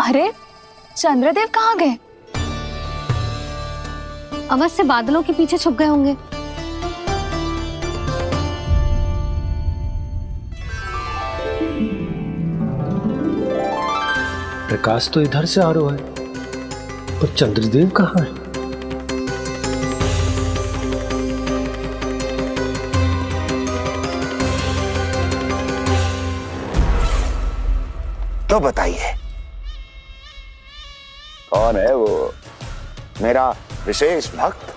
अरे चंद्रदेव कहाँ गए? अवश्य बादलों के पीछे छुप गए होंगे। प्रकाश तो इधर से आ रहा है, पर चंद्रदेव कहाँ है? तो बताइए कौन है वो मेरा विशेष भक्त?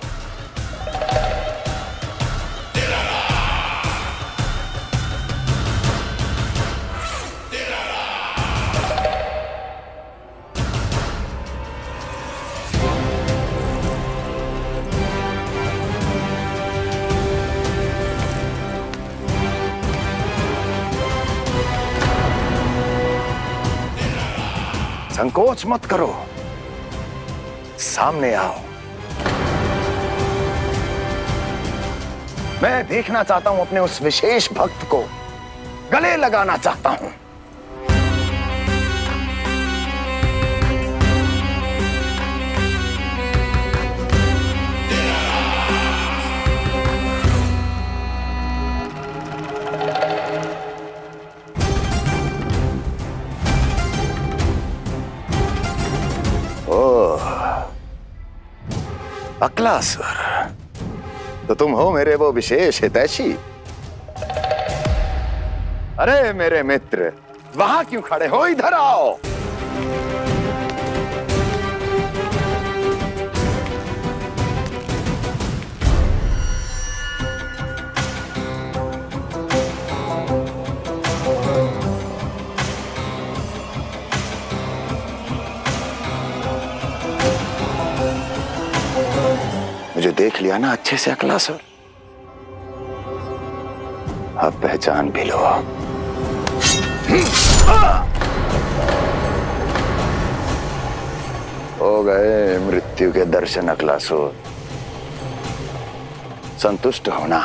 संकोच मत करो, सामने आओ। मैं देखना चाहता हूं अपने उस विशेष भक्त को, गले लगाना चाहता हूं। अकलासुर, तो तुम हो मेरे वो विशेष हितैषी। अरे मेरे मित्र, वहां क्यों खड़े हो? इधर आओ। मुझे देख लिया ना अच्छे से अकलासुर? अब पहचान भी लो। हो गए मृत्यु के दर्शन अकलासुर, संतुष्ट होना।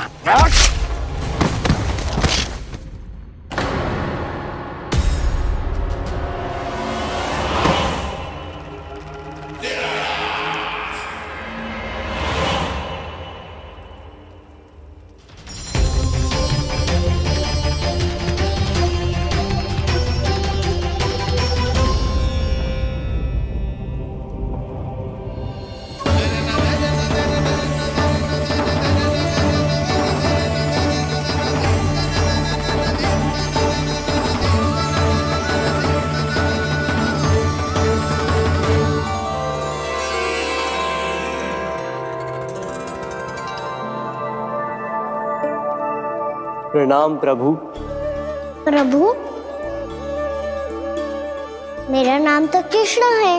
प्रणाम प्रभु। प्रभु, मेरा नाम तो कृष्ण है।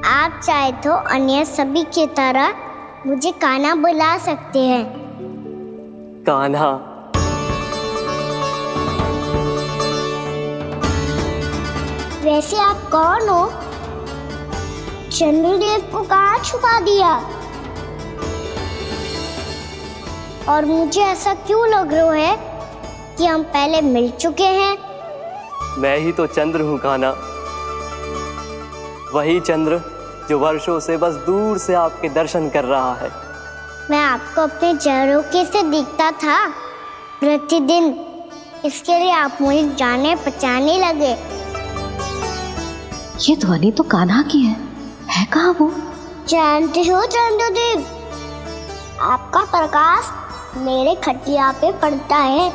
आप चाहे तो अन्य सभी की तरह मुझे कान्हा बुला सकते हैं। कान्हा? वैसे आप कौन हो? चंद्रदेव को कहाँ छुपा दिया? और मुझे ऐसा क्यों लग रहा है कि हम पहले मिल चुके हैं? मैं ही तो चंद्र हूँ कान्हा, वही चंद्र जो वर्षों से बस दूर से आपके दर्शन कर रहा है। मैं आपको अपने झरोखे से दिखता था प्रतिदिन, इसके लिए आप मुझे जाने पहचाने लगे। ये ध्वनि तो कान्हा की है कहाँ वो? जानते हो चंद्रदेव, आपका प्रकाश मेरे खटिया पे पड़ता है,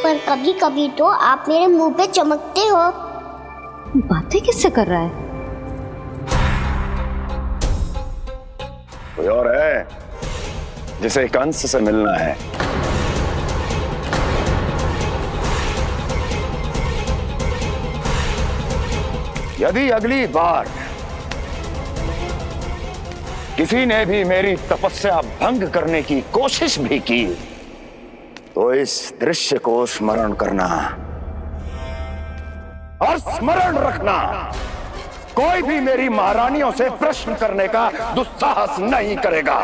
पर कभी कभी तो आप मेरे मुंह पे चमकते हो। बातें किससे कर रहा है? कोई और है जिसे कंस से मिलना है? यदि अगली बार किसी ने भी मेरी तपस्या भंग करने की कोशिश भी की तो इस दृश्य को स्मरण करना, और स्मरण रखना, कोई भी मेरी महारानियों से प्रश्न करने का दुस्साहस नहीं करेगा।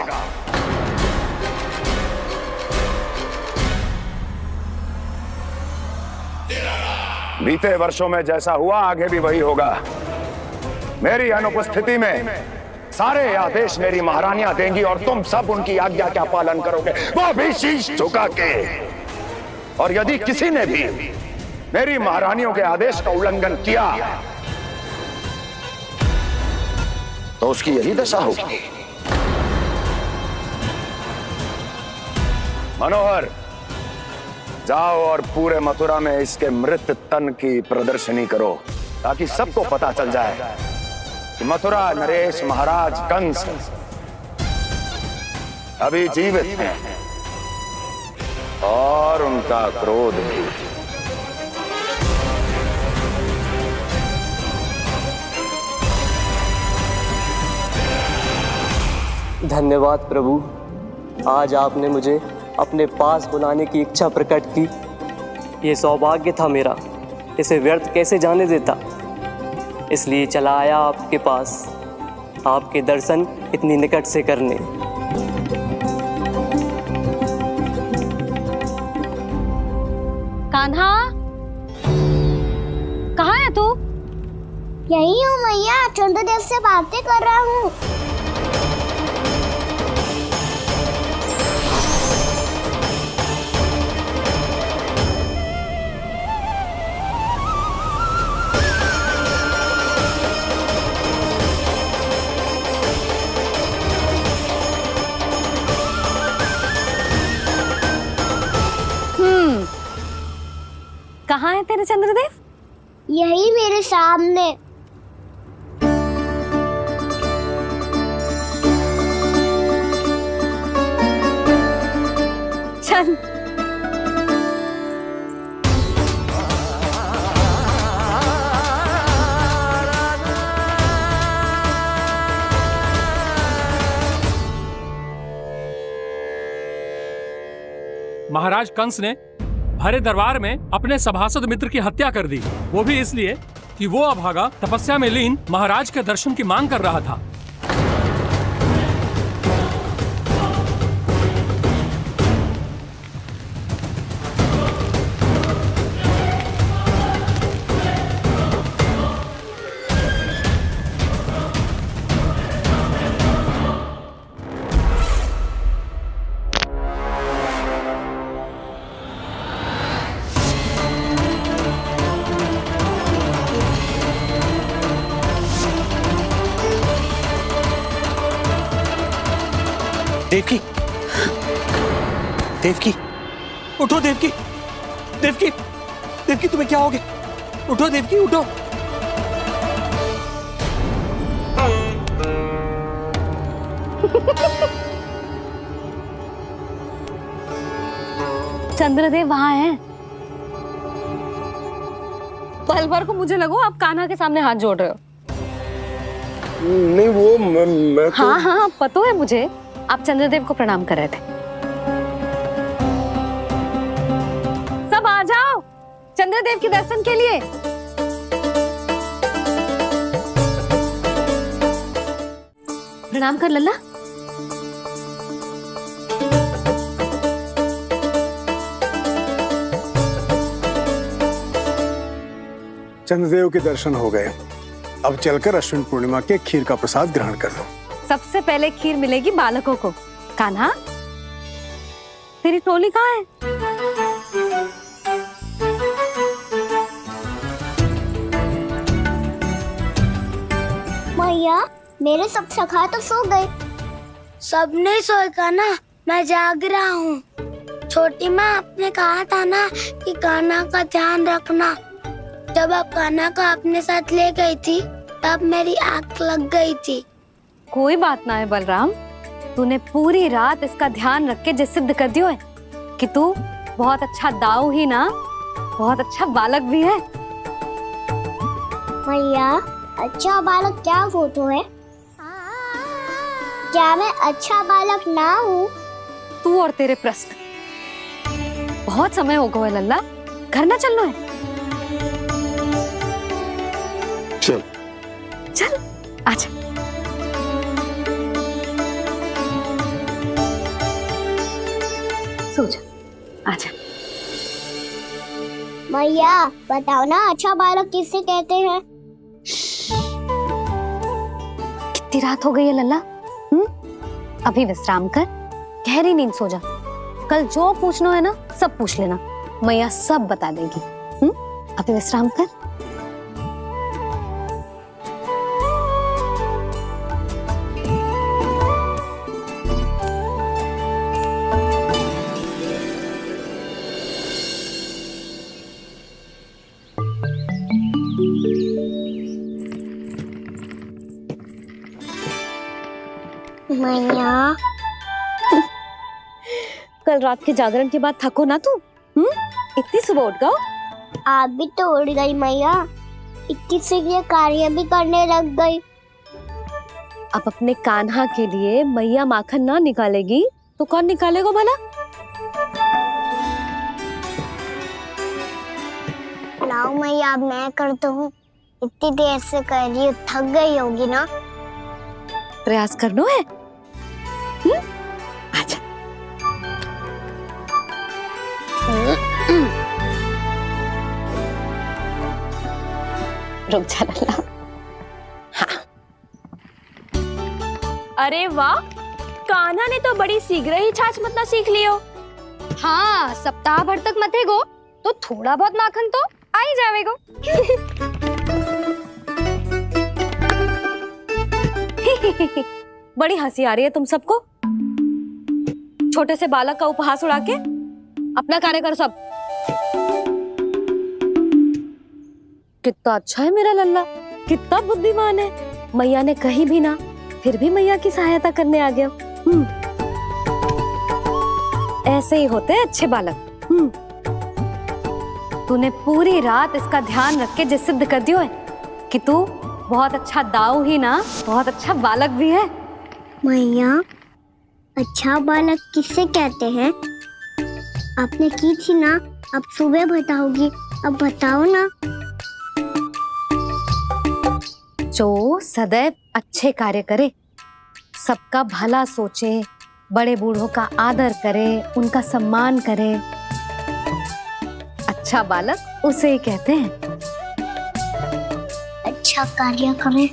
बीते वर्षों में जैसा हुआ आगे भी वही होगा। मेरी अनुपस्थिति में सारे आदेश मेरी महारानियां देंगी और तुम सब उनकी आज्ञा का पालन करोगे, वो भी शीश झुका के। और यदि किसी ने भी मेरी महारानियों के आदेश का उल्लंघन किया तो उसकी यही दशा होगी। मनोहर, जाओ और पूरे मथुरा में इसके मृत तन की प्रदर्शनी करो, ताकि सबको पता चल जाए कि मथुरा नरेश महाराज कंस अभी जीवित हैं और उनका क्रोध भी। धन्यवाद प्रभु, आज आपने मुझे अपने पास बुलाने की इच्छा प्रकट की। ये सौभाग्य था मेरा, इसे व्यर्थ कैसे जाने देता। इसलिए चला आया आपके पास, आपके दर्शन इतनी निकट से करने। कान्हा, कहाँ है तू? यही हूँ मैया, चंद्रदेव से बातें कर रहा हूँ। कहाँ है तेरे चंद्रदेव? यही मेरे सामने। चल। महाराज कंस ने भरे दरबार में अपने सभासद मित्र की हत्या कर दी, वो भी इसलिए कि वो अभागा तपस्या में लीन महाराज के दर्शन की मांग कर रहा था। देवकी, देवकी, उठो देवकी, देवकी, देवकी तुम्हें क्या हो गया? उठो देवकी, उठो। चंद्रदेव वहां हैं। पल भर को मुझे लगो आप कान्हा के सामने हाथ जोड़ रहे हो। नहीं, वो मैं तो... हाँ हाँ, पता है मुझे, आप चंद्रदेव को प्रणाम कर रहे थे। सब आ जाओ चंद्रदेव के दर्शन के लिए। प्रणाम कर लल्ला। चंद्रदेव के दर्शन हो गए, अब चलकर अश्विन पूर्णिमा के खीर का प्रसाद ग्रहण कर लो। सबसे पहले खीर मिलेगी बालकों को। कान्हा, तेरी टोली कहाँ है? मैया, मेरे सब सखा तो सो गए। सब नहीं सोए कान्हा, मैं जाग रहा हूँ। छोटी माँ, आपने कहा था ना कि कान्हा का ध्यान रखना। जब आप कान्हा को अपने साथ ले गई थी तब मेरी आंख लग गई थी। कोई बात ना है बलराम, तूने पूरी रात इसका ध्यान रख के जो सिद्ध कर दियो है कि तू बहुत अच्छा दाऊ ही ना, बहुत अच्छा बालक भी है। मैया, अच्छा बालक क्या फोटो है? क्या मैं अच्छा बालक ना हूँ? तू और तेरे प्रश्न। बहुत समय हो गया लल्ला, घर ना चलना है। आजा। सो जा, आजा। मैया बताओ ना, अच्छा बालक किसे कहते हैं? कितनी रात हो गई है लल्ला? अभी विश्राम कर, गहरी नींद सो जा। कल जो पूछना है ना सब पूछ लेना, मैया सब बता देगी। अभी विश्राम कर। मैया कल रात के जागरण के बाद थको ना तू? इतनी सुबह उठ गओ? आप भी तो उड़ गई मैया, इक्कीस से ये कार्य भी करने लग गई। अब अपने कान्हा के लिए मैया माखन ना निकालेगी तो कौन निकालेगा भला? लाओ मैया, अब मैं करता हूँ। इतनी देर से कर रही हूँ, थक गई होगी ना। प्रयास करना है। आजा। रुक जा लल्ला। हाँ। अरे वाह, कान्हा ने तो बड़ी शीघ्र ही छाछ मतना सीख लियो। हाँ, सप्ताह भर तक मतेगो तो थोड़ा बहुत माखन तो आ ही जावेगो। बड़ी हंसी आ रही है तुम सबको। छोटे से बालक का उपहास उड़ा के अपना कार्य करो सब। कितना अच्छा है मेरा लल्ला, कितना बुद्धिमान है। मैया ने कही भी ना, फिर भी मैया की सहायता करने आ गया। ऐसे ही होते हैं अच्छे बालक। तूने पूरी रात इसका ध्यान रख के जो सिद्ध कर दियो है कि तू बहुत अच्छा दाऊ ही ना, बहुत अच्छा बालक भी है। मैया, अच्छा बालक किसे कहते हैं? आपने की थी ना, अब सुबह बताओगी, अब बताओ ना। जो सदैव अच्छे कार्य करे, सबका भला सोचे, बड़े बूढ़ों का आदर करे, उनका सम्मान करे, अच्छा बालक उसे ही कहते हैं। अच्छा कार्य करे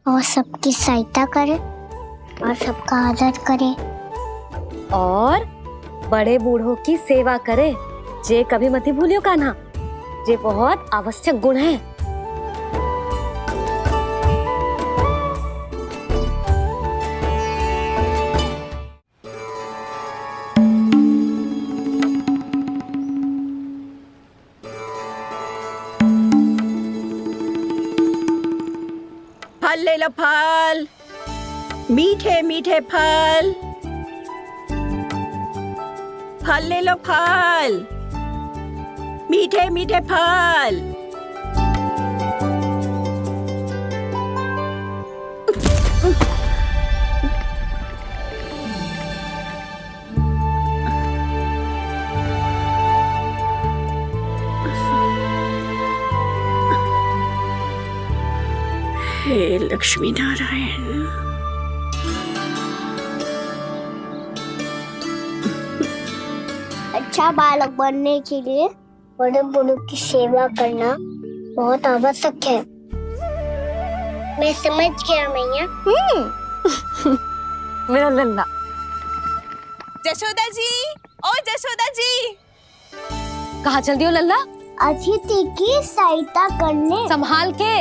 और सबकी सहायता करे और सबका आदर करे और बड़े बूढ़ों की सेवा करे। जे कभी मत भूलियो कान्हा, जे बहुत आवश्यक गुण है। फल ले लो, फल, मीठे मीठे फल। फल ले लो, फल, मीठे मीठे फल। हे लक्ष्मी नारायण। अच्छा बालक बनने के लिए बड़े बूढ़ों की सेवा करना बहुत आवश्यक है। मैं समझ गया मैया। मेरा लल्ला। जशोदा जी, ओ जशोदा जी। कहाँ चल दियो लल्ला? अतिथि की सहायता करने। संभाल के।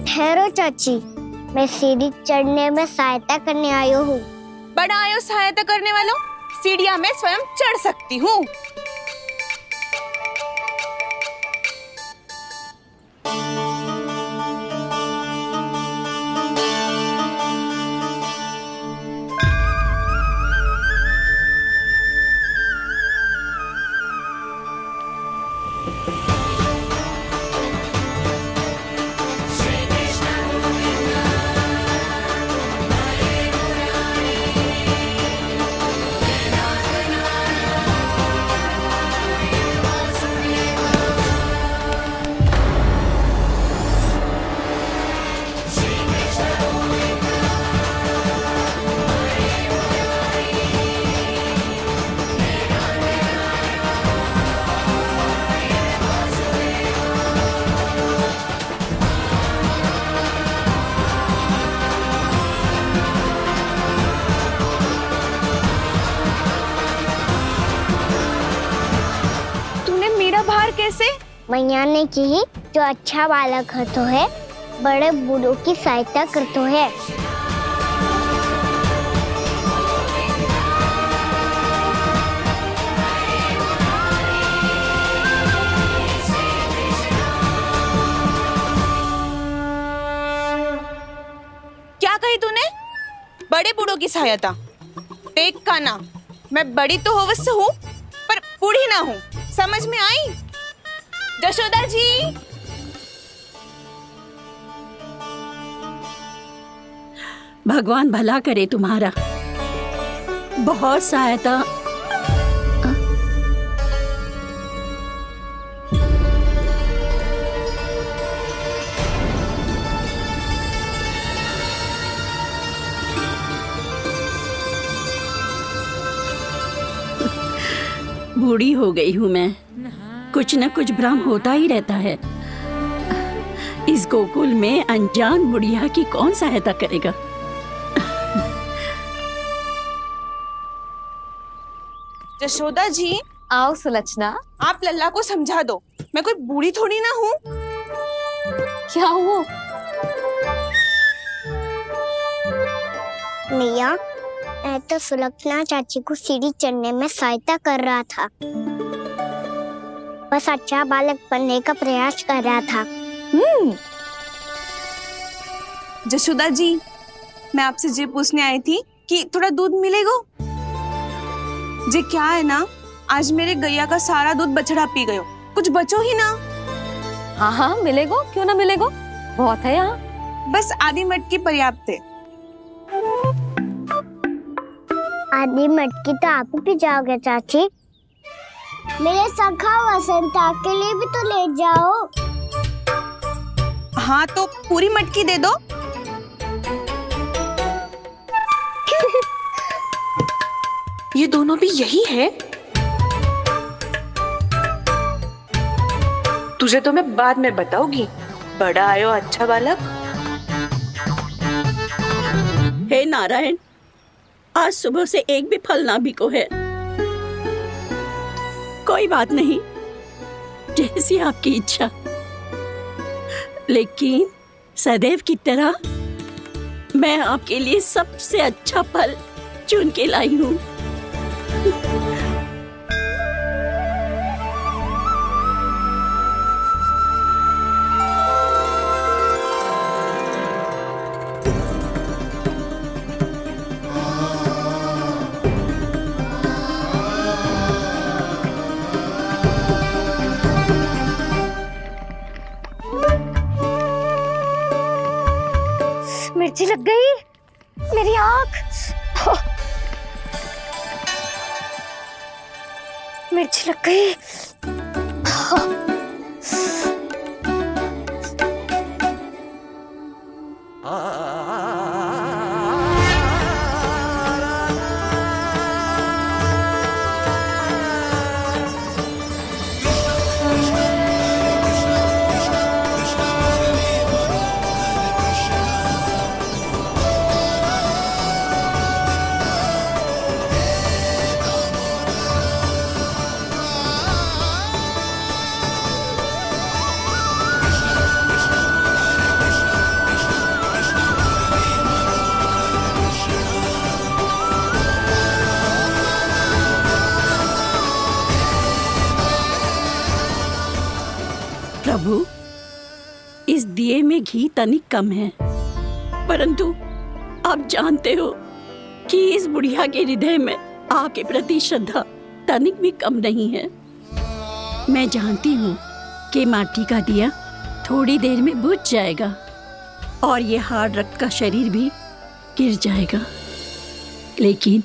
ठहरो चाची, मैं सीढ़ी चढ़ने में सहायता करने आई हूँ। बड़ा आयो सहायता करने वालों, सीढ़ियाँ मैं स्वयं चढ़ सकती हूँ। मैया ने की जो अच्छा बालक होतो है बड़े बूढ़ों की सहायता करतो है। क्या कही तूने? बड़े बूढ़ों की सहायता? देख काना, मैं बड़ी तो अवश्य हूँ पर बूढ़ी ना हूँ, समझ में आई? जशोदा जी, भगवान भला करे तुम्हारा। बहुत सहायता। बूढ़ी हो गई हूँ मैं, कुछ न कुछ भ्रम होता ही रहता है। इस गोकुल में अनजान बुढ़िया की कौन सहायता करेगा? जशोदा जी, आओ सुलक्षणा। आप लल्ला को समझा दो, मैं कोई बूढ़ी थोड़ी ना हूँ। क्या हुआ? मैया, मैं तो सुलक्षणा चाची को सीढ़ी चढ़ने में सहायता कर रहा था, बस अच्छा बालक बनने का प्रयास कर रहा था। जशोदा जी, मैं आपसे ये पूछने आई थी कि थोड़ा दूध मिलेगा? जे क्या है ना, आज मेरे गैया का सारा दूध बछड़ा पी गयो, कुछ बचो ही ना। हाँ हाँ मिलेगो, क्यों ना मिलेगो, बहुत है यहाँ। बस आधी मटकी पर्याप्त है। आधी मटकी तो आप ही पी जाओगे चाची, मेरे सखा वसंता के लिए भी तो ले जाओ। हाँ तो पूरी मटकी दे दो। ये दोनों भी यही है? तुझे तो मैं बाद में बताऊंगी, बड़ा आयो अच्छा बालक। हे नारायण, आज सुबह से एक भी फल ना बिको है। कोई बात नहीं, जैसी आपकी इच्छा, लेकिन सदैव की तरह मैं आपके लिए सबसे अच्छा फल चुन के लाई हूँ। मिर्ची लग गई मेरी आँख। मिर्ची लग गई। प्रभु, इस दिए में घी तनिक कम है, परंतु आप जानते हो कि इस बुढ़िया के हृदय में आपके प्रति श्रद्धा तनिक भी कम नहीं है। मैं जानती हूँ कि माटी का दिया थोड़ी देर में बुझ जाएगा और ये हार्ड रक्त का शरीर भी गिर जाएगा, लेकिन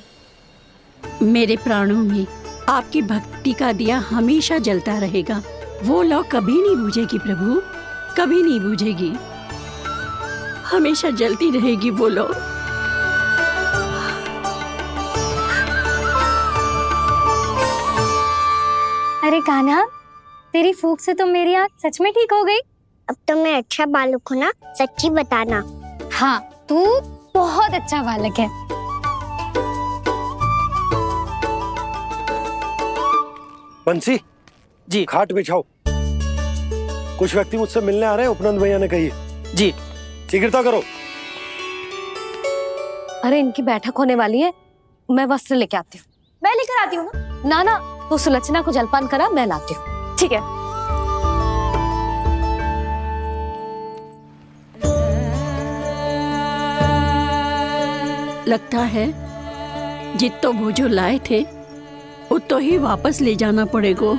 मेरे प्राणों में आपकी भक्ति का दिया हमेशा जलता रहेगा। वो लौ कभी नहीं बुझेगी प्रभु, कभी नहीं बुझेगी, हमेशा जलती रहेगी वो लौ। अरे कान्हा, तेरी फूंक से तो मेरी आँख सच में ठीक हो गई। अब तो मैं अच्छा बालक हूँ ना, सच्ची बताना। हाँ, तू बहुत अच्छा बालक है। बंसी जी। खाट बिछाओ। कुछ व्यक्ति मुझसे मिलने आ रहे हैं, उपनंद भैया ने कही। जी। शीघ्रता करो। अरे इनकी बैठक होने वाली है, मैं वस्त्र लेके आती हूँ। मैं लेकर आती हूँ ना। ना तू सुलक्षणा को जलपान करा, मैं लाती हूँ। ठीक है। लगता है जितो वो जो लाए थे उतो ही वापस ले जाना पड़ेगा।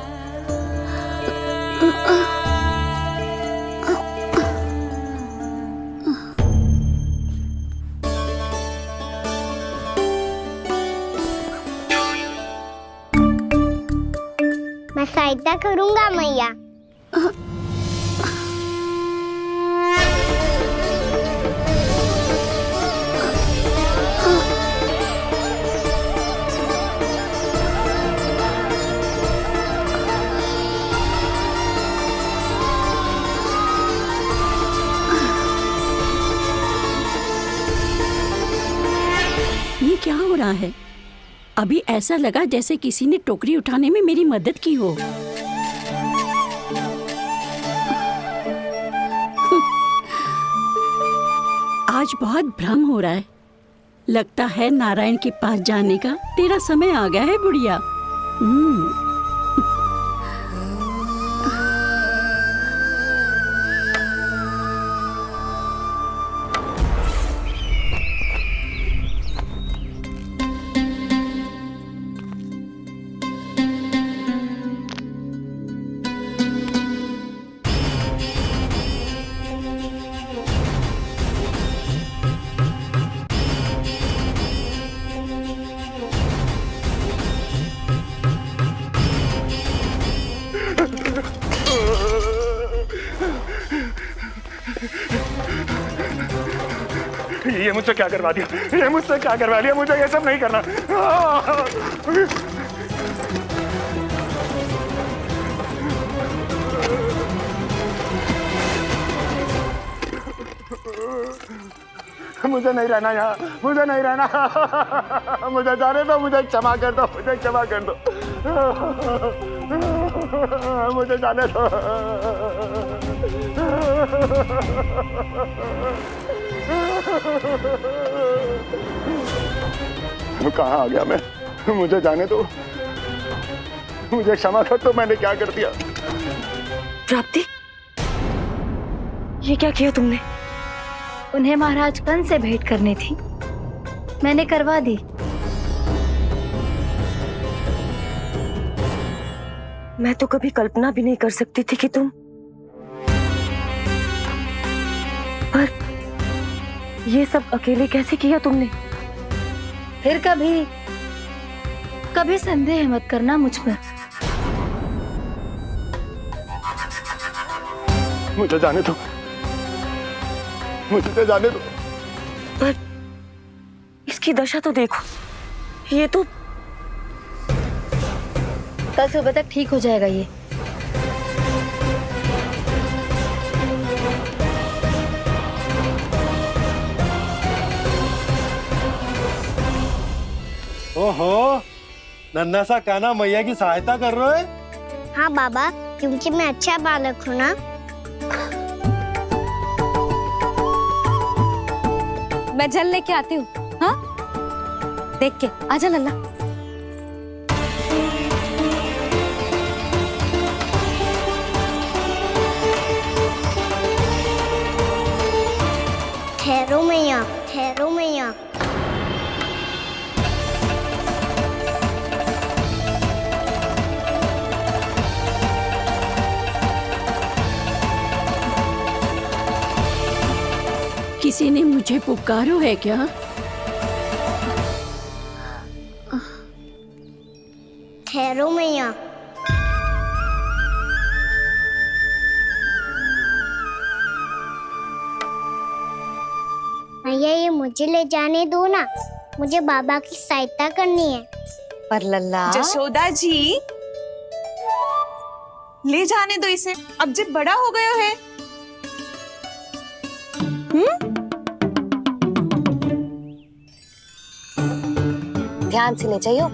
मैं सहायता करूंगा मैया। ये क्या हो रहा है? अभी ऐसा लगा जैसे किसी ने टोकरी उठाने में मेरी मदद की हो। आज बहुत भ्रम हो रहा है। लगता है नारायण के पास जाने का तेरा समय आ गया है बुढ़िया। ये मुझसे क्या करवा दिया, ये मुझसे क्या करवा लिया, मुझे ये सब नहीं करना। मुझे नहीं रहना यहाँ, मुझे नहीं रहना, मुझे जाने दो, मुझे क्षमा कर दो, मुझे क्षमा कर दो, मुझे जाने दो। कहाँ आ गया मैं? मुझे जाने दो, मुझे क्षमा कर दो, मैंने क्या कर दिया? प्राप्ति, ये क्या किया तुमने? उन्हें महाराज कंस से भेंट करनी थी, मैंने करवा दी। मैं तो कभी कल्पना भी नहीं कर सकती थी कि तुम, पर ये सब अकेले कैसे किया तुमने? फिर कभी संदेह मत करना मुझ पर। मुझे जाने दो, मुझे जाने दो। पर इसकी दशा तो देखो, ये तो कल सुबह तक ठीक हो जाएगा। ये ओहो, नन्हा सा कान्हा मैया की सहायता कर रहे हो? हाँ बाबा, क्योंकि मैं अच्छा बालक हूँ ना। मैं जल लेके आती हूँ। हाँ, देख के आजा लल्ला। ठहरो मैया, ठहरो मैया। किसी ने मुझे पुकारो है क्या? ठहरो मैया। मैया, ये मुझे ले जाने दो ना, मुझे बाबा की सहायता करनी है। पर लल्ला, जशोदा जी, ले जाने दो इसे, अब जब बड़ा हो गया है। ध्यान से ले जाइयो।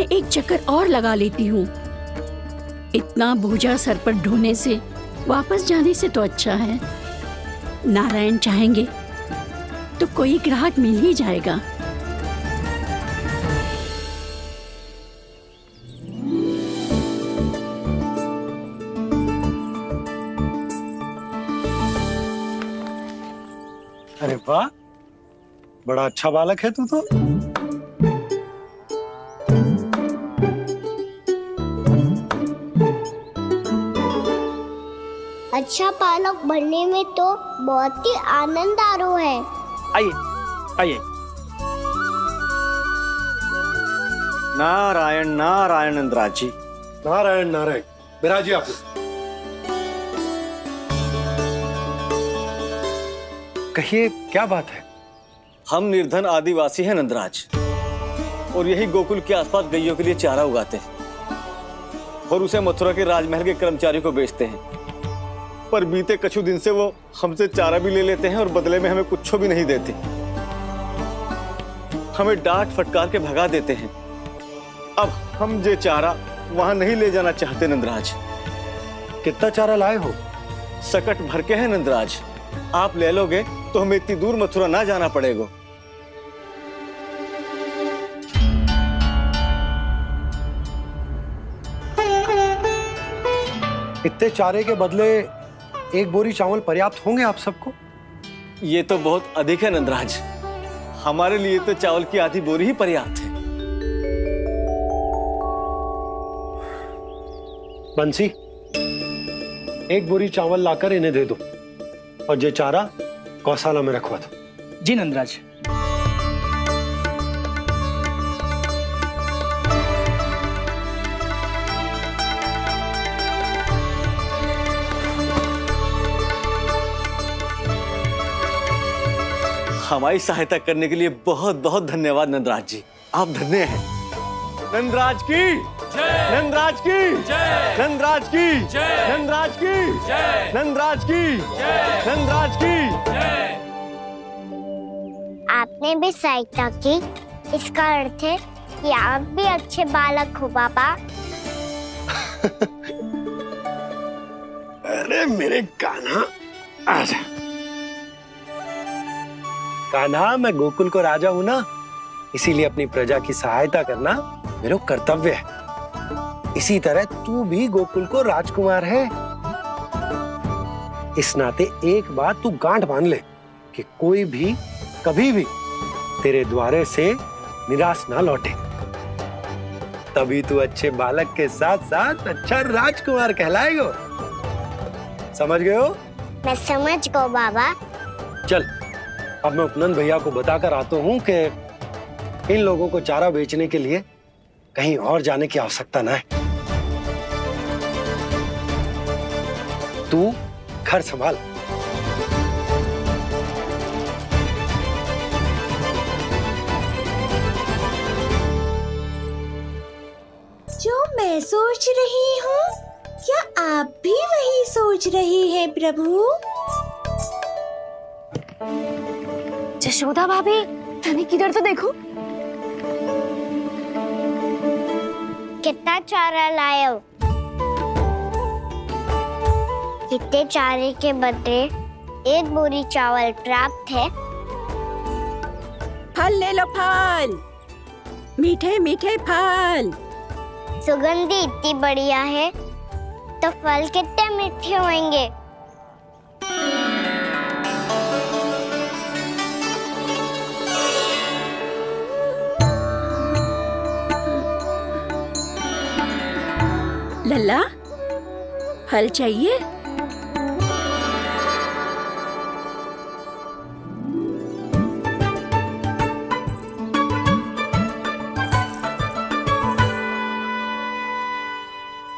एक चक्कर और लगा लेती हूँ। इतना बोझा सर पर ढोने से वापस जाने से तो अच्छा है नारायण चाहेंगे तो कोई ग्राहक मिल ही जाएगा। अरे वाह, बड़ा अच्छा बालक है तू तो। अच्छा पालक बनने में तो बहुत ही आनंद आ रहा है। आइए आइए। नारायण नारायण नंदराज जी। नारायण नारायण। बिराजी आप। कहिए क्या बात है? हम निर्धन आदिवासी हैं नंदराज, और यही गोकुल के आसपास गैयों के लिए चारा उगाते हैं और उसे मथुरा के राजमहल के कर्मचारियों को बेचते हैं। पर बीते कुछ दिन से वो हमसे चारा भी ले लेते हैं और बदले में हमें कुछ भी नहीं देते। हमें डांट फटकार के भगा देते हैं। अब हम ये चारा वहां नहीं ले जाना चाहते नंदराज। कितना चारा लाए हो? सकट भर के है नंदराज। आप ले लोगे तो हमें इतनी दूर मथुरा ना जाना पड़ेगा। इतने चारे के बदले एक बोरी चावल पर्याप्त होंगे आप सबको? ये तो बहुत अधिक है नंदराज। हमारे लिए तो चावल की आधी बोरी ही पर्याप्त है। बंसी, एक बोरी चावल लाकर इन्हें दे दो और ये चारा गौशाला में रखवा दो। जी नंदराज। हमारी सहायता करने के लिए बहुत बहुत धन्यवाद नंदराज जी। आप धन्य हैं। नंदराज की जय। नंदराज की जय। नंदराज की जय। नंदराज की जय। नंदराज की जय। नंदराज की जय। आपने भी सहायता की, इसका अर्थ है कि आप भी अच्छे बालक हो बाबा। अरे मेरे कान्हा, आजा। कान्हा, मैं गोकुल को राजा हूं ना, इसीलिए अपनी प्रजा की सहायता करना मेरा कर्तव्य है। इसी तरह तू भी गोकुल को राजकुमार है। इस नाते एक बात तू गांठ बांध ले कि कोई भी कभी भी तेरे द्वारे से निराश ना लौटे। तभी तू अच्छे बालक के साथ साथ अच्छा राजकुमार कहलाएगा। समझ गए हो? मैं समझ गया बाबा। चल, अब मैं उपनंद भैया को बताकर आता हूँ कि इन लोगों को चारा बेचने के लिए कहीं और जाने की आवश्यकता ना है। तू घर संभाल। जो मैं सोच रही हूँ, क्या आप भी वही सोच रही हैं प्रभु? यशोदा भाभी, तनिक किधर तो देखो। कितना चारा लाए हो? कितने चारे के बदले एक बोरी चावल प्राप्त है। फल ले लो, फल, मीठे मीठे फल। सुगंधी इतनी बढ़िया है तो फल कितने मीठे होंगे। लल्ला, फल चाहिए?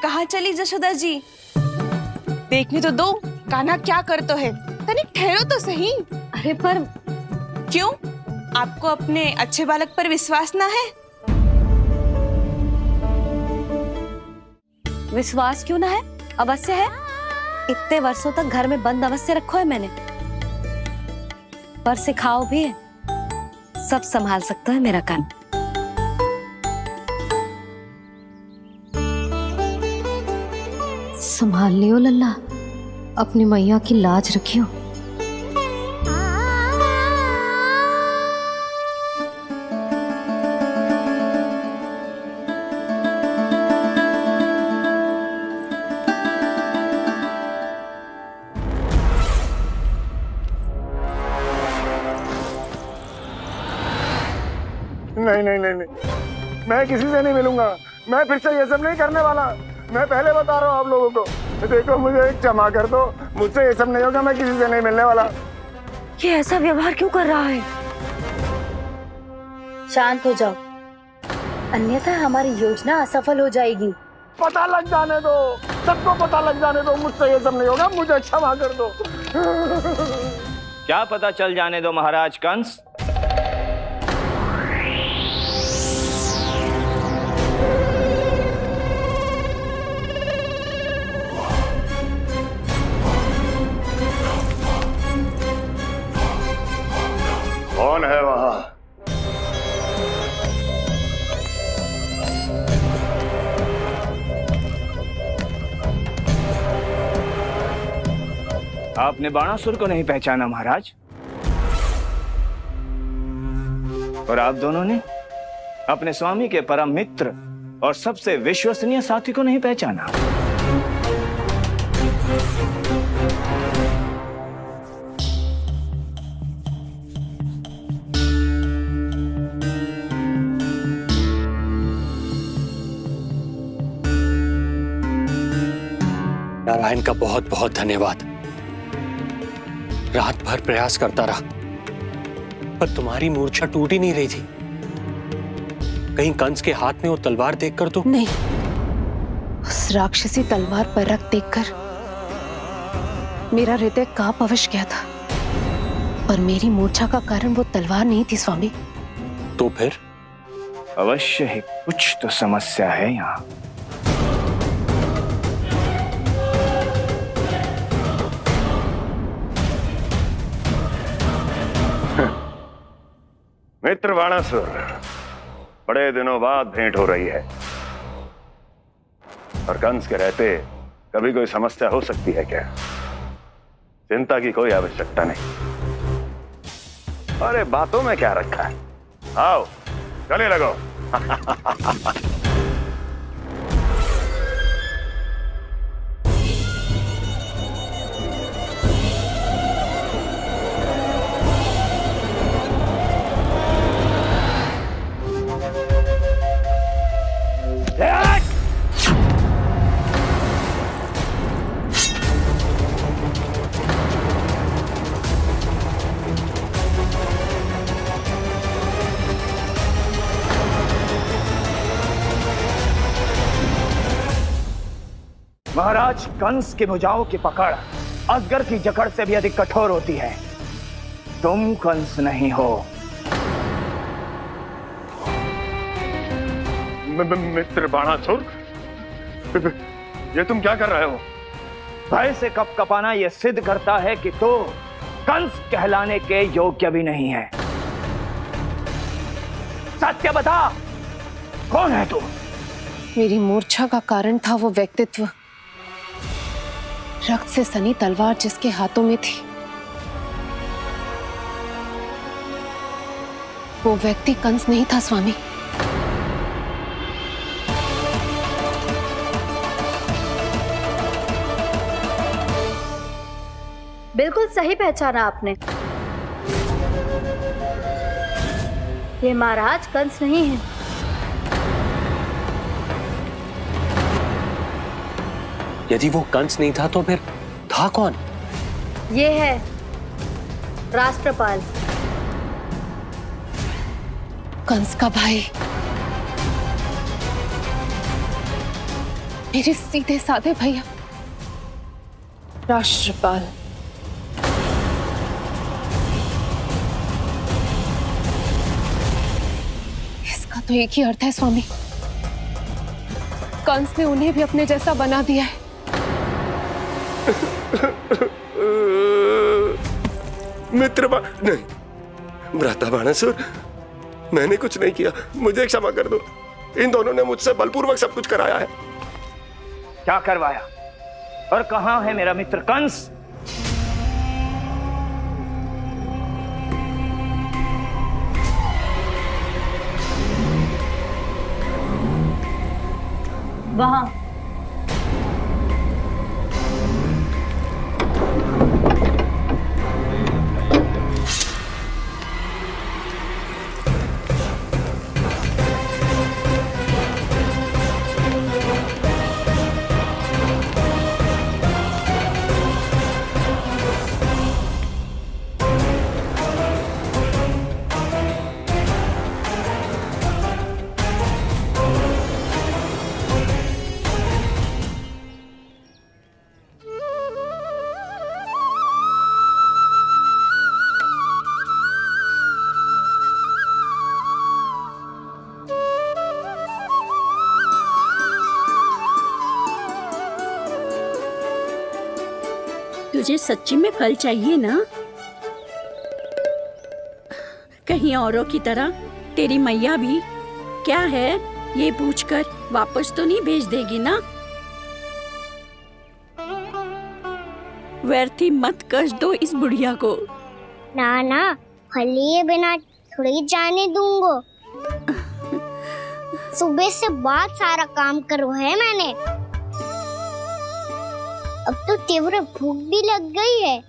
कहाँ चली जशोदा जी? देखने तो दो कान्हा क्या करते है। तनिक ठहरो तो सही। अरे पर क्यों? आपको अपने अच्छे बालक पर विश्वास ना है? विश्वास क्यों ना है? अवश्य है। इतने वर्षों तक घर में बंद अवश्य रखो है मैंने, पर सिखाओ भी है। सब संभाल सकता है मेरा कान। संभाल लियो लल्ला, अपनी मैया की लाज रखियो। नहीं नहीं नहीं नहीं, मैं किसी से नहीं मिलूंगा। मैं फिर से ये सब नहीं करने वाला। मैं पहले बता रहा हूँ आप लोगों को। देखो मुझे एक क्षमा कर दो, मुझसे ये सब नहीं होगा। मैं किसी से नहीं मिलने वाला। ये ऐसा व्यवहार क्यों कर रहा है? शांत हो जाओ, अन्यथा हमारी योजना असफल हो जाएगी। पता लग जाने दो, सबको पता लग जाने दो, मुझसे ये सब नहीं होगा। मुझे क्षमा कर दो। क्या पता चल जाने दो महाराज कंस? कौन है वहां? आपने बाणासुर को नहीं पहचाना महाराज? और आप दोनों ने अपने स्वामी के परम मित्र और सबसे विश्वसनीय साथी को नहीं पहचाना? नारायण का बहुत बहुत धन्यवाद। रात भर प्रयास करता रहा, पर तुम्हारी मूर्छा टूट ही नहीं रही थी। कहीं कंस के हाथ में वो तलवार देखकर तो नहीं, उस राक्षसी तलवार पर रख देखकर मेरा हृदय कांप अवश्य गया था, पर मेरी मूर्छा का कारण वो तलवार नहीं थी स्वामी। तो फिर? अवश्य ही कुछ तो समस्या है यहाँ। मित्र बाणासुर, बड़े दिनों बाद भेंट हो रही है। और कंस के रहते कभी कोई समस्या हो सकती है क्या? चिंता की कोई आवश्यकता नहीं। अरे बातों में क्या रखा है? आओ गले लगो। महाराज कंस की भुजाओं की पकड़ अजगर की जकड़ से भी अधिक कठोर होती है। तुम कंस नहीं हो। मित्र बाणासुर, ये तुम क्या कर रहे हो? भय से कपकपाना यह सिद्ध करता है कि तो कंस कहलाने के योग्य भी नहीं है। सत्य बता, कौन है तू? मेरी मूर्छा का कारण था वो व्यक्तित्व, रक्त से सनी तलवार जिसके हाथों में थी। वो व्यक्ति कंस नहीं था स्वामी। बिल्कुल सही पहचाना आपने। ये महाराज कंस नहीं है। यदि वो कंस नहीं था तो फिर था कौन? ये है राष्ट्रपाल, कंस का भाई, मेरे सीधे साधे भैया राष्ट्रपाल। इसका तो एक ही अर्थ है स्वामी, कंस ने उन्हें भी अपने जैसा बना दिया है। मित्र नहीं, भ्राता बाणासुर, मैंने कुछ नहीं किया, मुझे क्षमा कर दो। इन दोनों ने मुझसे बलपूर्वक सब कुछ कराया है। क्या करवाया? और कहाँ है मेरा मित्र कंस? वहां। तुझे सच्ची में फल चाहिए ना? कहीं औरों की तरह तेरी मैया भी क्या है ये पूछकर वापस तो नहीं भेज देगी ना? व्यर्थ ही मत कष्ट दो इस बुढ़िया को। ना ना, फल लिए बिना थोड़ी जाने दूंगो। सुबह से बहुत सारा काम करो है मैंने। अब तो तीव्र भूख भी लग गई है।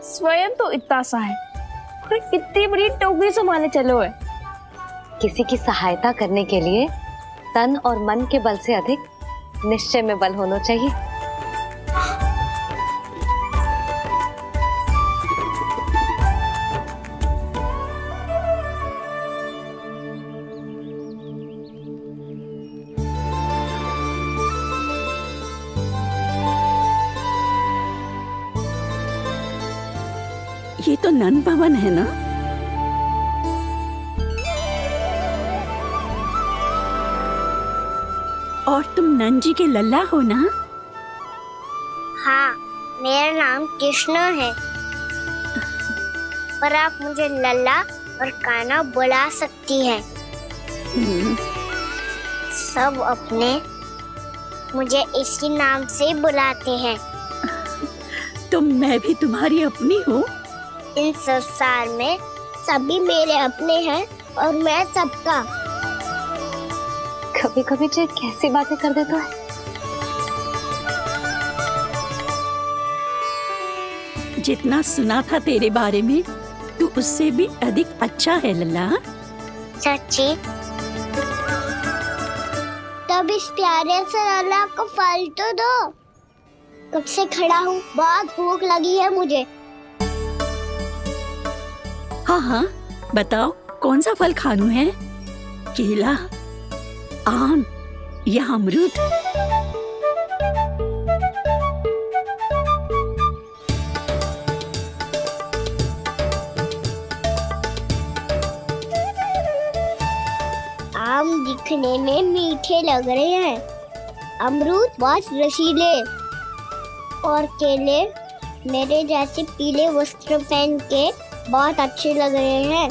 स्वयं तो इतना सा है, कोई कितनी बड़ी टोकरी संभाले चलो है। किसी की सहायता करने के लिए तन और मन के बल से अधिक निश्चय में बल होना चाहिए। ये तो नन भवन है ना? और तुम नन जी के लल्ला हो ना? हाँ, मेरा नाम कृष्ण है, पर आप मुझे लल्ला और कान्हा बुला सकती हैं। सब अपने मुझे इसी नाम से बुलाते हैं। तो मैं भी तुम्हारी अपनी हूँ। इन संसार में सभी मेरे अपने हैं और मैं सबका। कभी कभी जो कैसी बातें कर देता है। जितना सुना था तेरे बारे में, तू उससे भी अधिक अच्छा है लल्ला। सच्ची? तब इस प्यारे से लल्ला को फल तो दो। कब से खड़ा हूँ, बहुत भूख लगी है मुझे। हाँ हाँ, बताओ कौन सा फल खानू है? केला, आम या अमरूद? आम दिखने में मीठे लग रहे हैं, अमरूद बहुत रसीले और केले मेरे जैसे पीले वस्त्र पहन के बहुत अच्छे लग रहे हैं।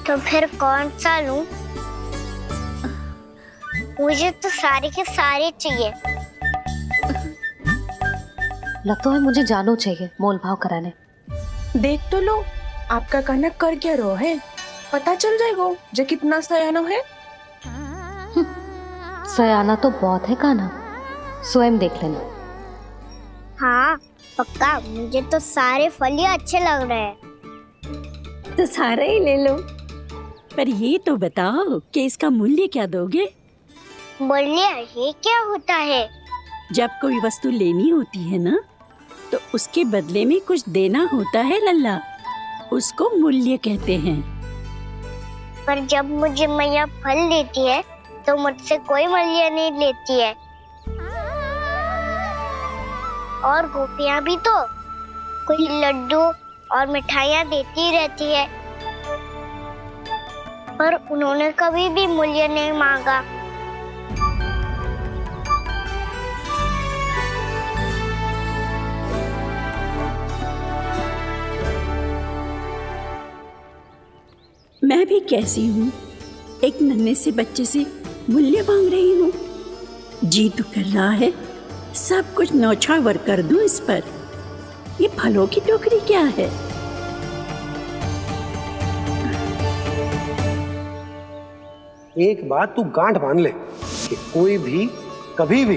तो फिर कौन सा लूं? मुझे तो सारे के सारे चाहिए। लगता है मुझे जानो चाहिए मोल भाव कराने। देख तो लो, आपका कान्हा कर क्या रहा है, पता चल जाएगा जो कितना सयाना है। सयाना तो बहुत है कान्हा, स्वयं देख लेना। हाँ पक्का, मुझे तो सारे फल ही अच्छे लग रहे हैं। तो सारा ही ले लो। पर ये तो बताओ कि इसका मूल्य क्या दोगे? बोलिए, ये क्या होता है? जब कोई वस्तु लेनी होती है ना, तो उसके बदले में कुछ देना होता है लल्ला। उसको मूल्य कहते हैं। पर जब मुझे मैया फल देती है तो मुझसे कोई मूल्य नहीं लेती है। और गोपियां भी तो कोई लड्डू और मिठाइयाँ देती रहती है, पर उन्होंने कभी भी मूल्य नहीं मांगा। मैं भी कैसी हूँ, एक नन्हे से बच्चे से मूल्य मांग रही हूँ। जी तो कर रहा है सब कुछ न्यौछावर कर दूं इस पर। ये फलों की टोकरी क्या है? एक बात तू गांठ बांध ले कि कोई भी कभी भी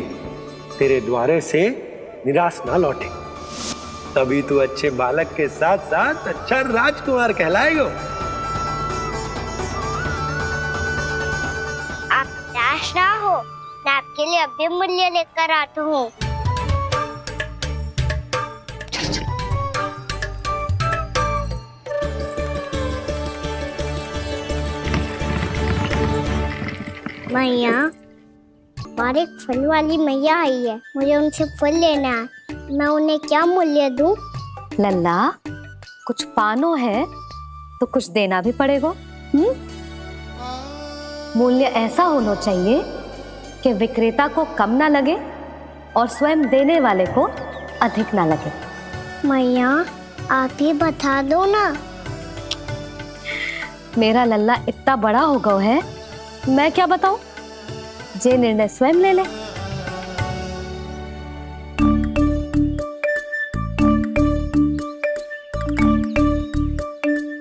तेरे द्वारे से निराश ना लौटे, तभी तू अच्छे बालक के साथ साथ अच्छा राजकुमार कहलाएगा। आप निराश ना हो, मैं आपके लिए अभी मूल्य लेकर आता हूँ। मैया, और एक फल वाली मैया आई है, मुझे उनसे फल लेना है। मैं उन्हें क्या मूल्य दूं? लल्ला, कुछ पानो है तो कुछ देना भी पड़ेगा। मूल्य ऐसा होना चाहिए कि विक्रेता को कम ना लगे और स्वयं देने वाले को अधिक ना लगे। मैया, आप ही बता दो ना। मेरा लल्ला इतना बड़ा हो गया है, मैं क्या बताऊं? जे निर्णय स्वयं ले ले।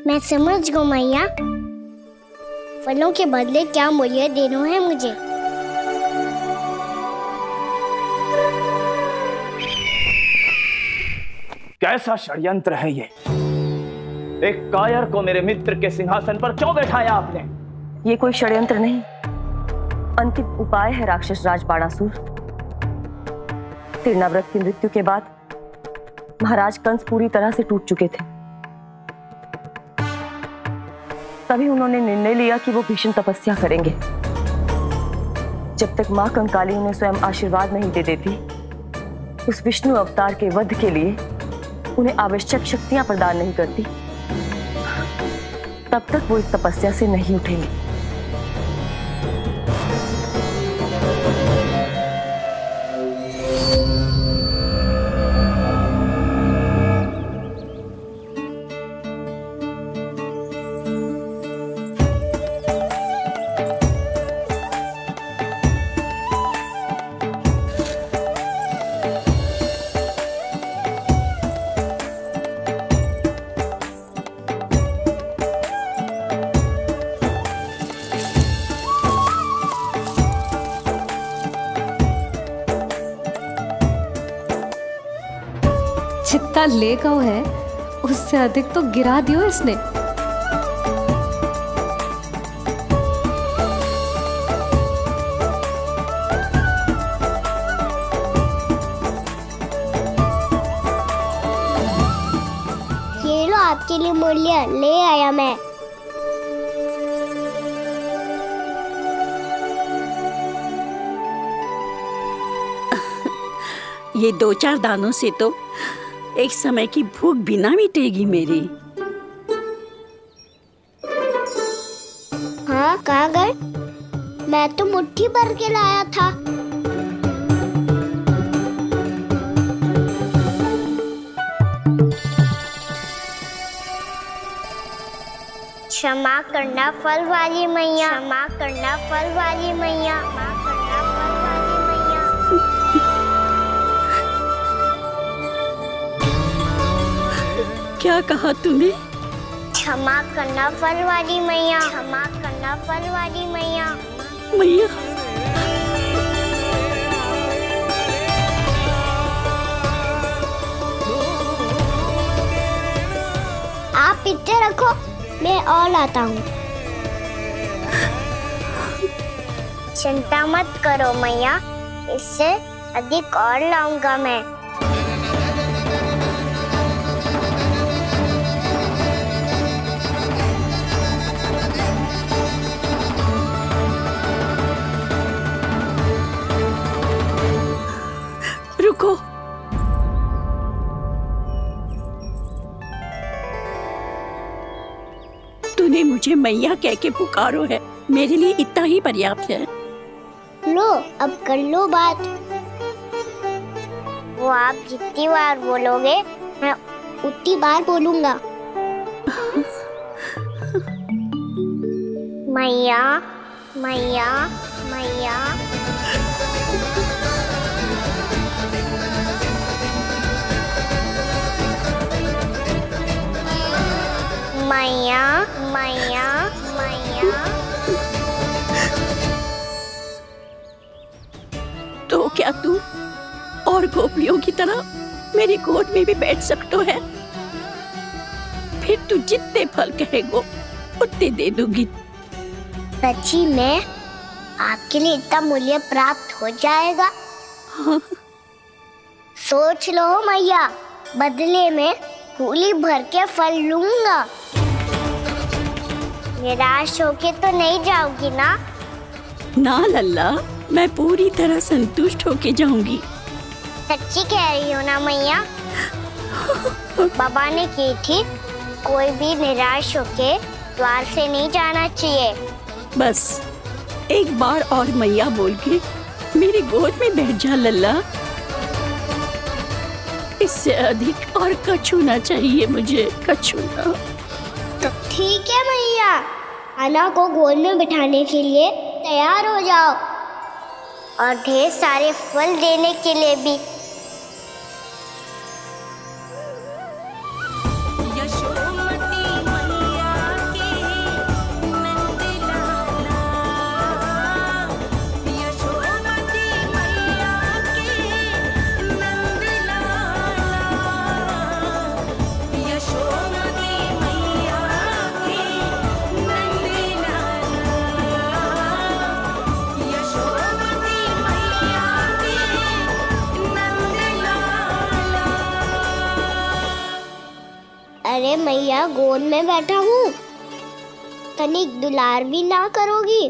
मैं समझ गई मैया, फलों के बदले क्या मूल्य देना है मुझे। कैसा षड्यंत्र है ये? एक कायर को मेरे मित्र के सिंहासन पर क्यों बैठाया आपने? ये कोई षड्यंत्र नहीं, अंतिम उपाय है राक्षस राज बाणासुर। तिरनाव्रत की मृत्यु के बाद महाराज कंस पूरी तरह से टूट चुके थे। तभी उन्होंने निर्णय लिया कि वो भीषण तपस्या करेंगे। जब तक मां कंकाली उन्हें स्वयं आशीर्वाद नहीं दे देती, उस विष्णु अवतार के वध के लिए उन्हें आवश्यक शक्तियां प्रदान नहीं करती, तब तक वो इस तपस्या से नहीं उठेंगे। जितना ले गओ है उससे अधिक तो गिरा दियो इसने। ये लो आपके लिए मूल्य ले आया मैं। ये 2-4 दानों से तो एक समय की भूख भी ना मिटेगी मेरी। हाँ, कहाँ गए? मैं तो मुट्ठी भर के लाया था। क्षमा करना फल वाली मैया, क्षमा करना फल वाली मैया, क्षमा करना फल वाली मैया। क्या कहा तूने? क्षमा करना फल वाली मैया, क्षमा करना फल वाली मैया। मैया, आप इतने रखो, मैं और लाता हूँ। चिंता मत करो मैया, इससे अधिक और लाऊंगा मैं। रुको, तूने मुझे मैया कह के पुकारो है, मेरे लिए इतना ही पर्याप्त है। लो अब कर लो बात। वो आप जितनी बार बोलोगे मैं उतनी बार बोलूंगा। मैया मैया मैया। मैया मैया मैया। तो क्या तू और गोपियों की तरह मेरी गोद में भी बैठ सकते है? फिर तू जितने फल कहेगो उतने दे दूंगी। सच्ची में आपके लिए इतना मूल्य प्राप्त हो जाएगा? हाँ। सोच लो मैया, बदले में झोली भर के फल लूंगा। निराश होके तो नहीं जाओगी ना? ना लल्ला, मैं पूरी तरह संतुष्ट होके जाऊंगी। सच्ची कह रही हो ना मैया? बाबा ने की थी, कोई भी निराश होके द्वार से नहीं जाना चाहिए। बस एक बार और मैया बोल के मेरी गोद में बैठ जा लल्ला। इससे अधिक और कछु ना चाहिए मुझे, कछु ना। तो ठीक है मैया, अन्ना को गोद में बिठाने के लिए तैयार हो जाओ और ढेर सारे फल देने के लिए भी। अरे मैया, गोद में बैठा हूँ, तनिक दुलार भी ना करोगी?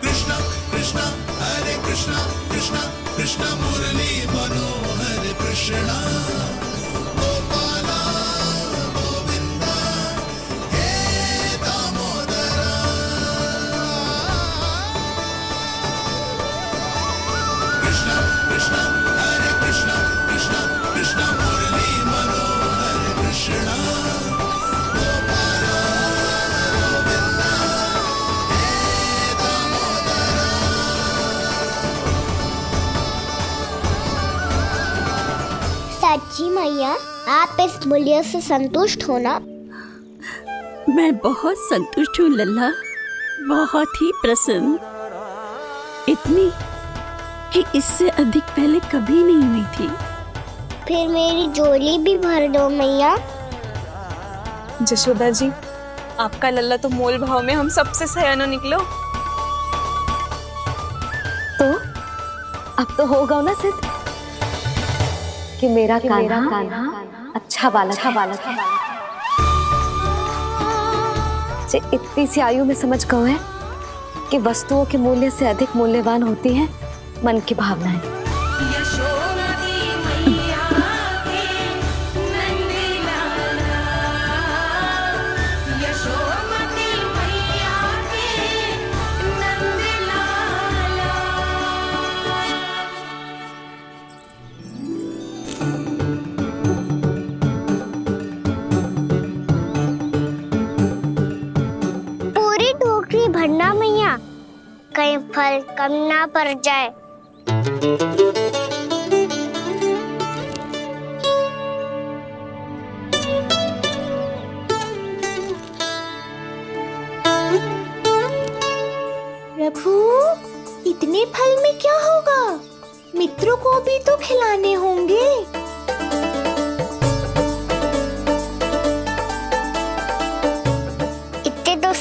कृष्णा कृष्णा हरे कृष्णा कृष्णा कृष्णा मुरली मनोहर कृष्णा गोपाला गोविंदा हे दामोदरा। कृष्णा कृष्णा हरे कृष्णा कृष्णा कृष्णा मुरली मनोहर कृष्णा गोपाला गोविंदा हे दामोदरा। सच्ची मैया, आप इस मूल्य से संतुष्ट हो ना? मैं बहुत संतुष्ट हूँ लल्ला, बहुत ही प्रसन्न। इतनी कि इससे अधिक पहले कभी नहीं हुई थी। फिर मेरी झोली भी भर दो मैया। जशोदा जी, आपका लल्ला तो मोल भाव में हम सबसे सयाना निकलो। तो अब तो होगा ना सिद्ध कि मेरा कान्हा अच्छा बालक है। जे इतनी सी आयु में समझ गए है कि वस्तुओं के मूल्य से अधिक मूल्यवान होती है मन की भावनाएं। पूरी टोकरी भरना मैया, कहीं फल कम ना पड़ जाए। प्रभु, इतने फल में क्या होगा? मित्रों को भी तो खिलाने होंगे।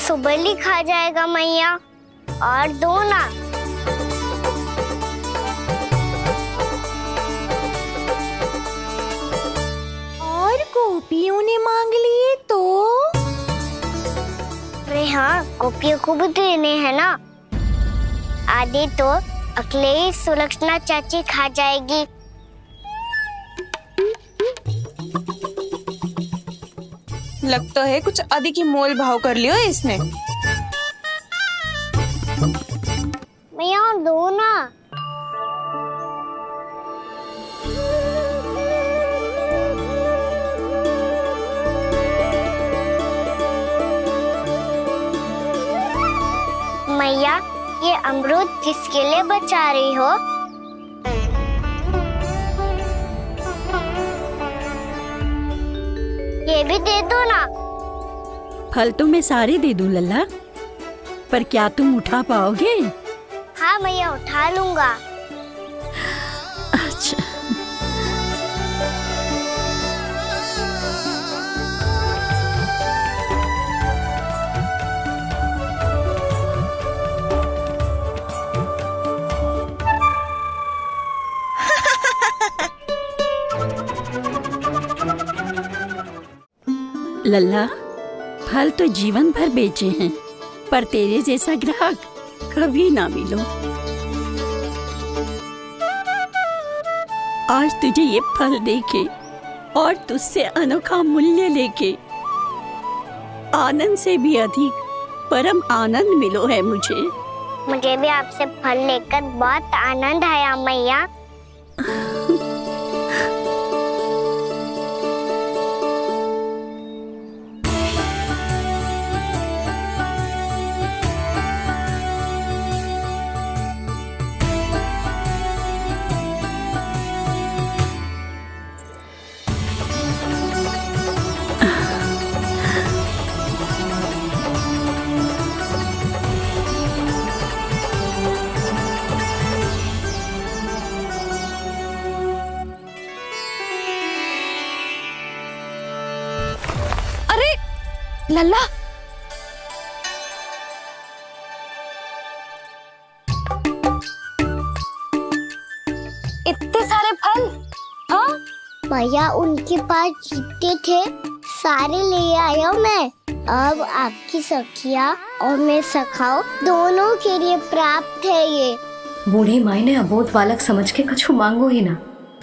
सुबह खा जाएगा मैया, और दो ना। और गोपियों ने मांग लिए तो? अरे हाँ, गोपियों को भी देने हैं ना। आधे तो अकेले सुलक्षणा चाची खा जाएगी। लगता है कुछ अधिक ही मोल भाव कर लियो इसने। मैया और दो ना। मैया, ये अमरूद किसके लिए बचा रही हो? ये भी दे दो ना। फल तो मैं सारे दे दूं लल्ला, पर क्या तुम उठा पाओगे? हाँ मैया, उठा लूंगा। अच्छा। लल्ला, फल तो जीवन भर बेचे हैं, पर तेरे जैसा ग्राहक कभी ना मिलो। आज तुझे ये फल देके और तुझसे अनोखा मूल्य लेके आनंद से भी अधिक परम आनंद मिलो है मुझे। मुझे भी आपसे फल लेकर बहुत आनंद आया मैया। लल्ला, इतने सारे फल? हाँ भैया, उनके पास जितने थे सारे ले आया मैं। अब आपकी सखिया और मैं सखाओ दोनों के लिए प्राप्त है ये। बूढ़ी माई ने अबोध बालक समझ के कछु मांगो ही ना,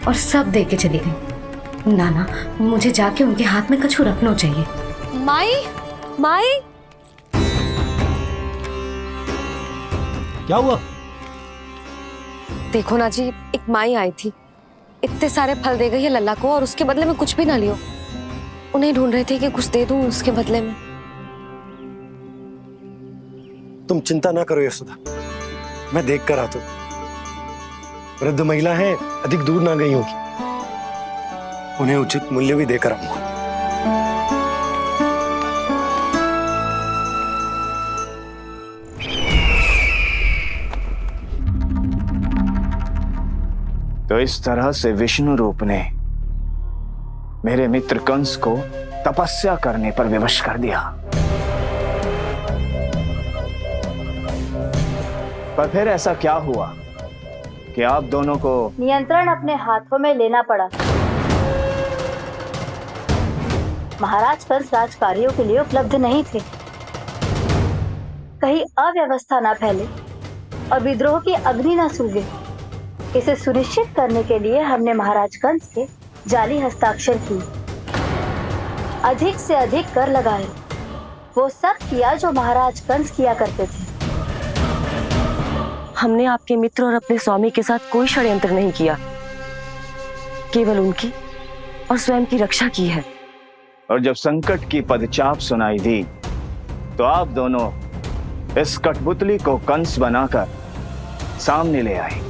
और सब दे के चली गई। नाना, मुझे जाके उनके हाथ में कछु रखना चाहिए। माई, माई, क्या हुआ? देखो ना जी, एक माई आई थी, इतने सारे फल दे गई है लल्ला को, और उसके बदले में कुछ भी ना लियो। उन्हें ढूंढ रहे थे कि कुछ दे दूं उसके बदले में। तुम चिंता ना करो यशोदा, मैं देख कर आता हूं। वृद्ध महिला है, अधिक दूर ना गई होगी, उन्हें उचित मूल्य भी देकर आऊंगा। तो इस तरह से विष्णु रूप ने मेरे मित्र कंस को तपस्या करने पर विवश कर दिया। पर फिर ऐसा क्या हुआ कि आप दोनों को नियंत्रण अपने हाथों में लेना पड़ा? महाराज कंस राजकार्यों के लिए उपलब्ध नहीं थे। कहीं अव्यवस्था ना फैले और विद्रोह की अग्नि न सूझे, इसे सुनिश्चित करने के लिए हमने महाराज कंस के जाली हस्ताक्षर किए, अधिक से अधिक कर लगाए। वो सब किया जो महाराज कंस किया करते थे। हमने आपके मित्र और अपने स्वामी के साथ कोई षड्यंत्र नहीं किया, केवल उनकी और स्वयं की रक्षा की है। और जब संकट की पदचाप सुनाई दी तो आप दोनों इस कठपुतली को कंस बनाकर सामने ले आए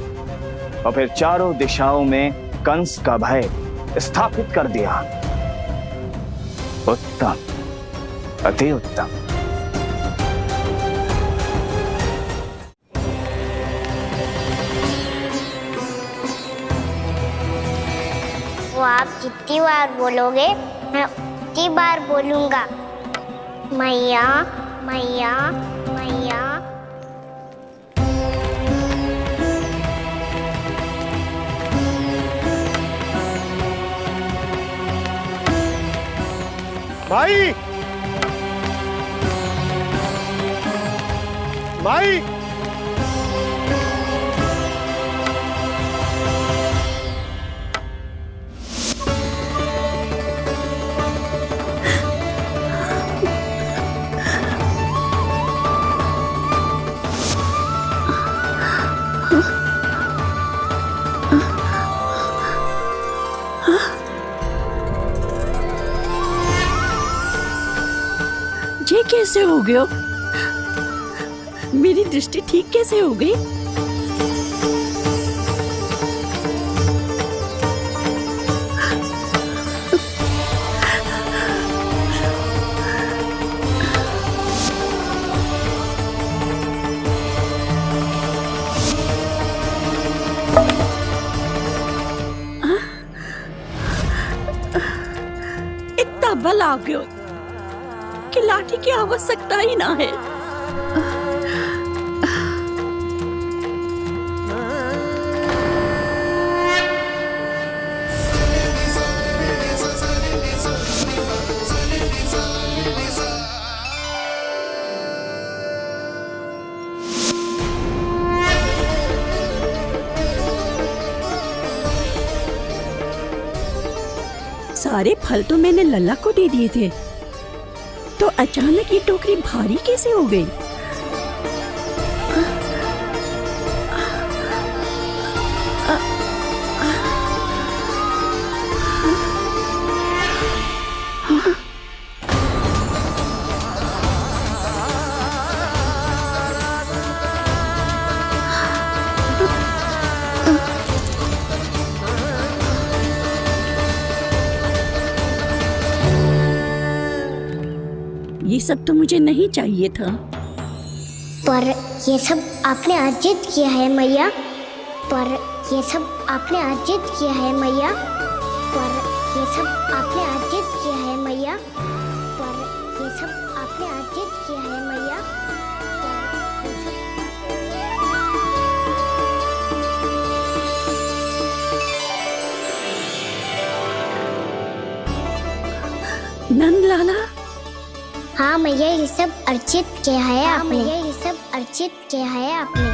और फिर चारों दिशाओं में कंस का भय स्थापित कर दिया। उत्तम, अति उत्तम। वो आप जितनी बार बोलोगे मैं उतनी बार बोलूंगा। मैया, मैया मैया भाई भाई ये कैसे हो गया? मेरी दृष्टि ठीक कैसे हो गई? इतना बल आ गया कि लाठी की आवश्यकता ही ना है। सारे फल तो मैंने लल्ला को दे दिए थे, तो अचानक ये टोकरी भारी कैसे हो गई? ये सब तो मुझे नहीं चाहिए था। पर ये सब आपने अर्जित किया है मैया। पर ये सब आपने अर्जित किया है मैया। पर ये सब आपने अर्जित किया है मैया। पर ये सब आपने अर्जित किया है मैया। नंद लाला, हाँ मैया, ये सब अर्जित किया है आपने। मैया, ये सब अर्जित किया है आपने।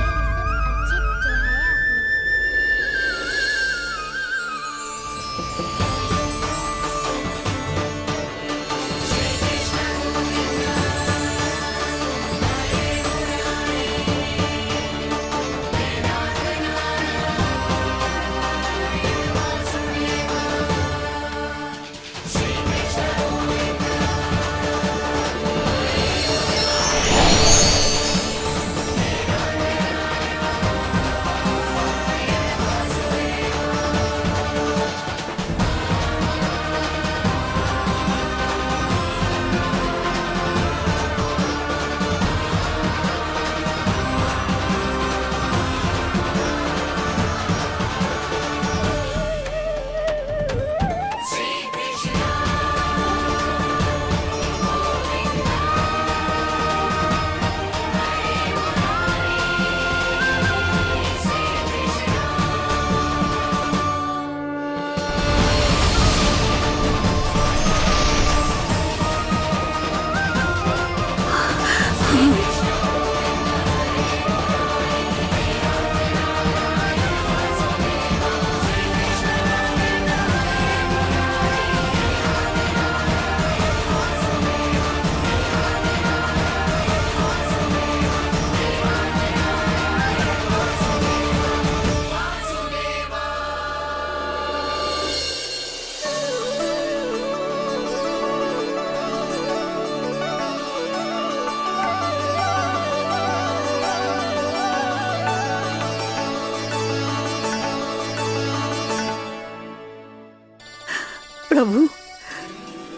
प्रभु,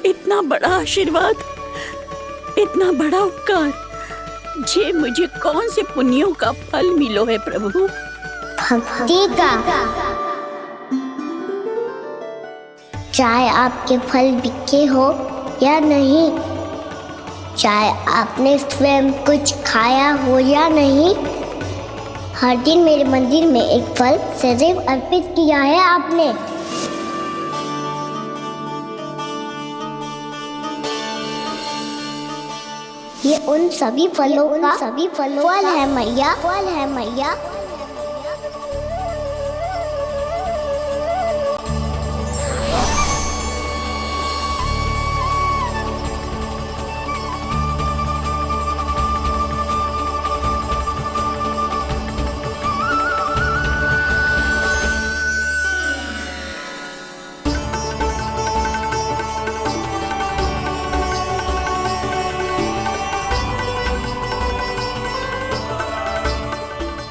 इतना बड़ा आशीर्वाद, इतना बड़ा उपकार, जे मुझे कौन से पुण्यों का फल मिलो है प्रभु? भक्ति का। चाहे आपके फल बिके हो या नहीं, चाहे आपने स्वयं कुछ खाया हो या नहीं, हर दिन मेरे मंदिर में एक फल सदैव अर्पित किया है आपने। ये उन सभी फलों का फल है मैया, फल है मैया।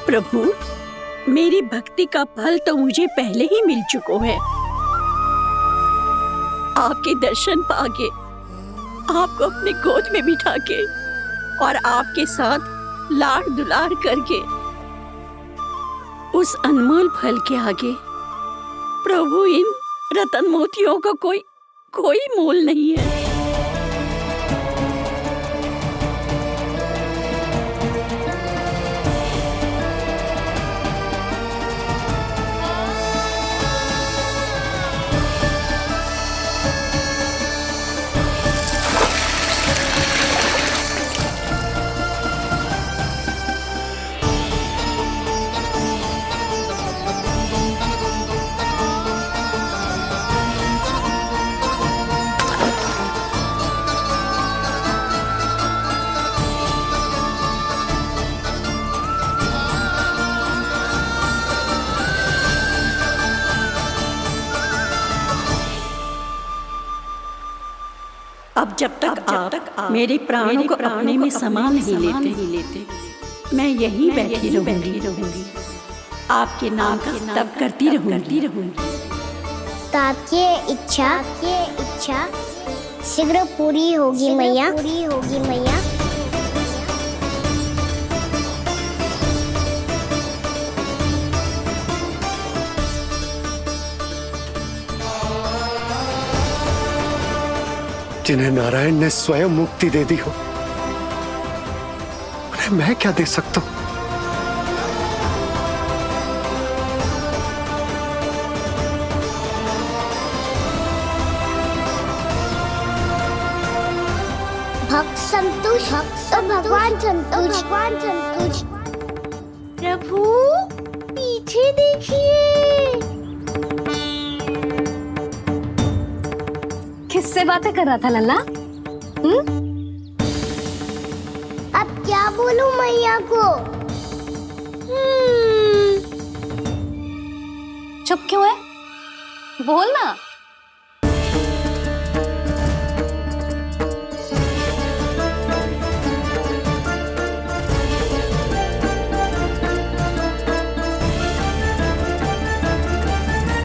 प्रभु, मेरी भक्ति का फल तो मुझे पहले ही मिल चुका है। आपके दर्शन पाके, आपको अपने गोद में बिठा के और आपके साथ लाड दुलार करके, उस अनमोल फल के आगे प्रभु इन रतन मोतियों का कोई मोल नहीं है। अब जब तक आप मेरे प्राणों को अपने में समा नहीं लेते, मैं यहीं बैठी रहूंगी। आपके नाम का तप करती रहूंगी। आपकी इच्छा शीघ्र पूरी होगी मैया। जिन्हें नारायण ने स्वयं मुक्ति दे दी हो, उन्हें मैं क्या दे सकता हूं? भक्त संतोष तो भगवान संतोष। प्रभु पीछे देखिए। किससे बातें कर रहा था लल्ला? अब क्या बोलूं मैया को? चुप क्यों है? बोल ना।